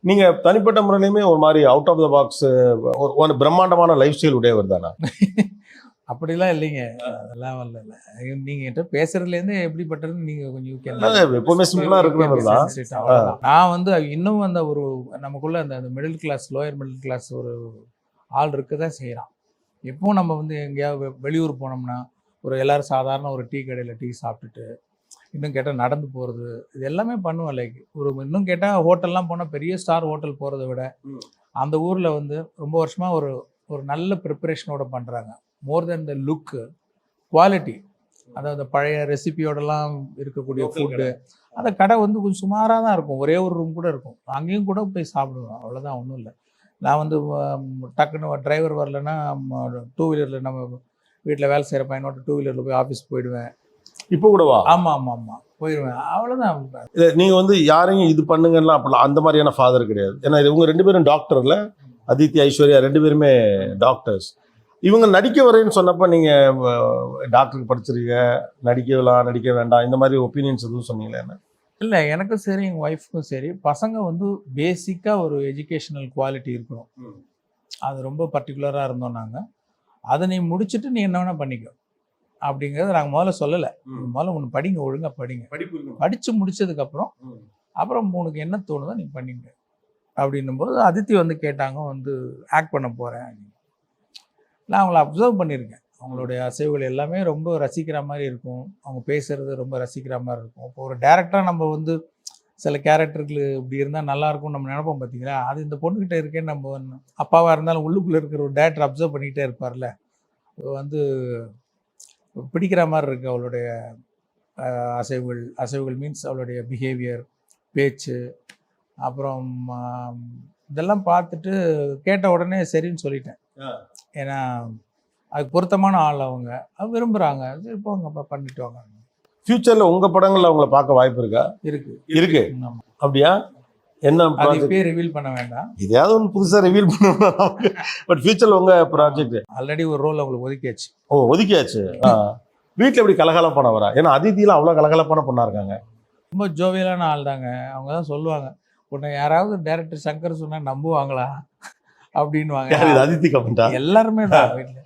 நீங்க தனிப்பட்ட முறையிலுமே ஒரு மாதிரி அவுட் ஆஃப் த பாக்ஸ் ஒரு பிரம்மாண்டமான லைஃப் ஸ்டைல் உடையவர் தானா? அப்படிலாம் இல்லைங்க. அதெல்லாம் இல்ல. நீங்க என்கிட்ட பேசுறதுலேருந்து எப்படிப்பட்டதுன்னு நீங்க கொஞ்சம் எப்பவுமே சிம்பிளா இருக்கிறவர் தான். அவ்வளவுதான். நான் வந்து இன்னும் அந்த ஒரு நமக்குள்ள அந்த middle class, lower middle class ஒரு ஆள் இருக்க தான் செய்கிறான். எப்பவும் நம்ம வந்து எங்கேயாவது வெளியூர் போனோம்னா ஒரு எல்லாரும் சாதாரண ஒரு டீ கடையில் டீ சாப்பிட்டுட்டு, இன்னும் கேட்டால் நடந்து போகிறது, இது எல்லாமே பண்ணுவேன். லைக் ஒரு இன்னும் கேட்டால் ஹோட்டல்லாம் போனால் பெரிய ஸ்டார் ஹோட்டல் போகிறத விட அந்த ஊரில் வந்து ரொம்ப வருஷமாக ஒரு ஒரு நல்ல ப்ரிப்பரேஷனோட பண்ணுறாங்க. மோர் தென் த லுக்கு, குவாலிட்டி, அதாவது பழைய ரெசிபியோடலாம் இருக்கக்கூடிய ஃபுட்டு. அந்த கடை வந்து கொஞ்சம் சுமாராக தான் இருக்கும். ஒரே ஒரு ரூம் கூட இருக்கும். அங்கேயும் கூட போய் சாப்பிடுவேன். அவ்வளோதான், ஒன்றும் இல்லை. நான் வந்து டக்குன்னு டிரைவர் வரலன்னா டூ வீலரில் நம்ம வீட்டில் வேலை செய்கிற பையனோட டூ வீலரில் போய் ஆஃபீஸ் போயிடுவேன். இப்போ கூடவா? ஆமாம் போயிடுவேன். அவ்வளோதான். நீங்கள் வந்து யாரையும் இது பண்ணுங்கலாம் அப்படிலாம் அந்த மாதிரியான ஃபாதர் கிடையாது. ஏன்னா இவங்க 2 பேரும் டாக்டர்ல, அதித்தி, ஐஸ்வர்யா 2 பேருமே டாக்டர்ஸ். இவங்க நடிக்க வரேன்னு சொன்னப்போ நீங்கள் டாக்டருக்கு படிச்சிருக்க, நடிக்கலாம் நடிக்க வேண்டாம் இந்த மாதிரி ஒப்பீனியன்ஸ் எதுவும் சொன்னீங்களே? என்ன இல்லை, எனக்கும் சரி எங்கள் ஒய்ஃப்க்கும் சரி பசங்க வந்து பேசிக்காக ஒரு எஜுகேஷனல் குவாலிட்டி இருக்கணும். அது ரொம்ப பர்டிகுலராக இருந்தோம் நாங்கள். அதை நீ முடிச்சுட்டு நீ என்ன வேணால் பண்ணிக்கோ அப்படிங்கிறத நாங்கள் முதல்ல சொல்லலை. முதல்ல ஒன்று படிங்க, ஒழுங்காக படிங்க. படித்து முடிச்சதுக்கப்புறம் அப்புறம் உனக்கு என்ன தோணுதோ நீ பண்ணிங்க அப்படின்னும் போது அதித்தி வந்து கேட்டாங்க, வந்து ஆக்ட் பண்ண போகிறேன். நான் அவங்கள அப்சர்வ் பண்ணியிருக்கேன். அவங்களுடைய அசைவுகள் எல்லாமே ரொம்ப ரசிக்கிற மாதிரி இருக்கும். அவங்க பேசுகிறது ரொம்ப ரசிக்கிற மாதிரி இருக்கும். இப்போ ஒரு டேரக்டராக நம்ம வந்து சில கேரக்டருக்கு இப்படி இருந்தால் நல்லாயிருக்கும்னு நம்ம நினைப்போம் பார்த்தீங்களா, அது இந்த பொண்ணுக்கிட்ட இருக்கேன்னு நம்ம அப்பாவாக இருந்தாலும் உள்ளுக்குள்ளே இருக்கிற ஒரு டேரக்டர் அப்சர்வ் பண்ணிக்கிட்டே இருப்பார்ல, வந்து பிடிக்கிற மாதிரி இருக்குது அவளுடைய அசைவுகள் மீன்ஸ் அவளுடைய பிஹேவியர், பேச்சு. அப்புறம் இதெல்லாம் பார்த்துட்டு கேட்ட உடனே சரின்னு சொல்லிட்டேன். ஏன்னா அதுக்கு பொருத்தமான ஆள் அவங்க விரும்புகிறாங்க. சரி போங்கப்பா பண்ணிட்டு வாங்க. ஃபியூச்சரில் உங்கள் படங்களில் அவங்கள பார்க்க வாய்ப்பு இருக்கா? இருக்கு. அப்படியா? என்ன பேர் ரிவீல் பண்ண வேண்டாம். இதையாவது ஒன்று புதுசாக ரிவீல் பண்ணணும். பட் ஃபியூச்சரில் உங்கள் ப்ராஜெக்ட் ஆல்ரெடி ஒரு ரோல் அவங்களுக்கு ஒதுக்கியாச்சு. ஓ, ஒதுக்கியாச்சு. வீட்டில் எப்படி கலகலப்பான வரா? ஏன்னா அதித்தியில் அவ்வளோ கலகலப்பான பொண்ணாக இருக்காங்க. ரொம்ப ஜோவியலான ஆள் தாங்க. அவங்க தான் சொல்லுவாங்க, உன்னை யாராவது டைரக்டர் சங்கர் சொன்னால் நம்புவாங்களா அப்படின்வாங்க. அதித்தி கமெண்டா? எல்லாருமே தான் வீட்டில்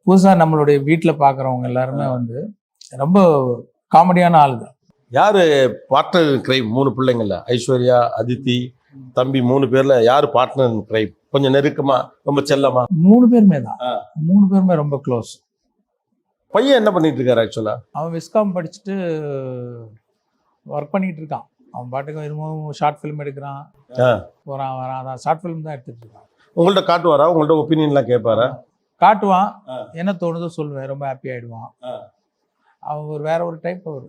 புதுசாக நம்மளுடைய வீட்டில் பார்க்குறவங்க எல்லாருமே வந்து ரொம்ப காமெடியான ஆள் தான். யார் பார்ட்னர் கிரைம்? 3 பிள்ளைங்கள்ல ஐஸ்வர்யா, அதித்தி, தம்பி 3 பேர்ல யார் பார்ட்னர் கிரைம்? கொஞ்சம் நெருக்கமா, ரொம்ப செல்லமா? 3 பேருமே தான். 3 பேருமே ரொம்ப க்ளோஸ். பையன் என்ன பண்ணிட்டு இருக்காரு? ஆக்சுவலா அவன் விஸ்காம் படிச்சுட்டு ஒர்க் பண்ணிட்டு இருக்கான். அவன் பாட்டுக்கு வரும்போது ஷார்ட் ஃபிலிம் எடுக்கிறான், போகிறான் வரான். அதான் ஷார்ட் ஃபிலிம் தான் எடுத்துட்டு இருக்கான். உங்கள்ட்ட காட்டுவாரா? உங்கள்ட்ட ஒப்பீனியன்லாம் கேட்பாரா? காட்டுவான், என்ன தோணுதோ சொல்லுவேன், ரொம்ப ஹாப்பி ஆகிடுவான். அவன் வேற ஒரு டைப் அவர்.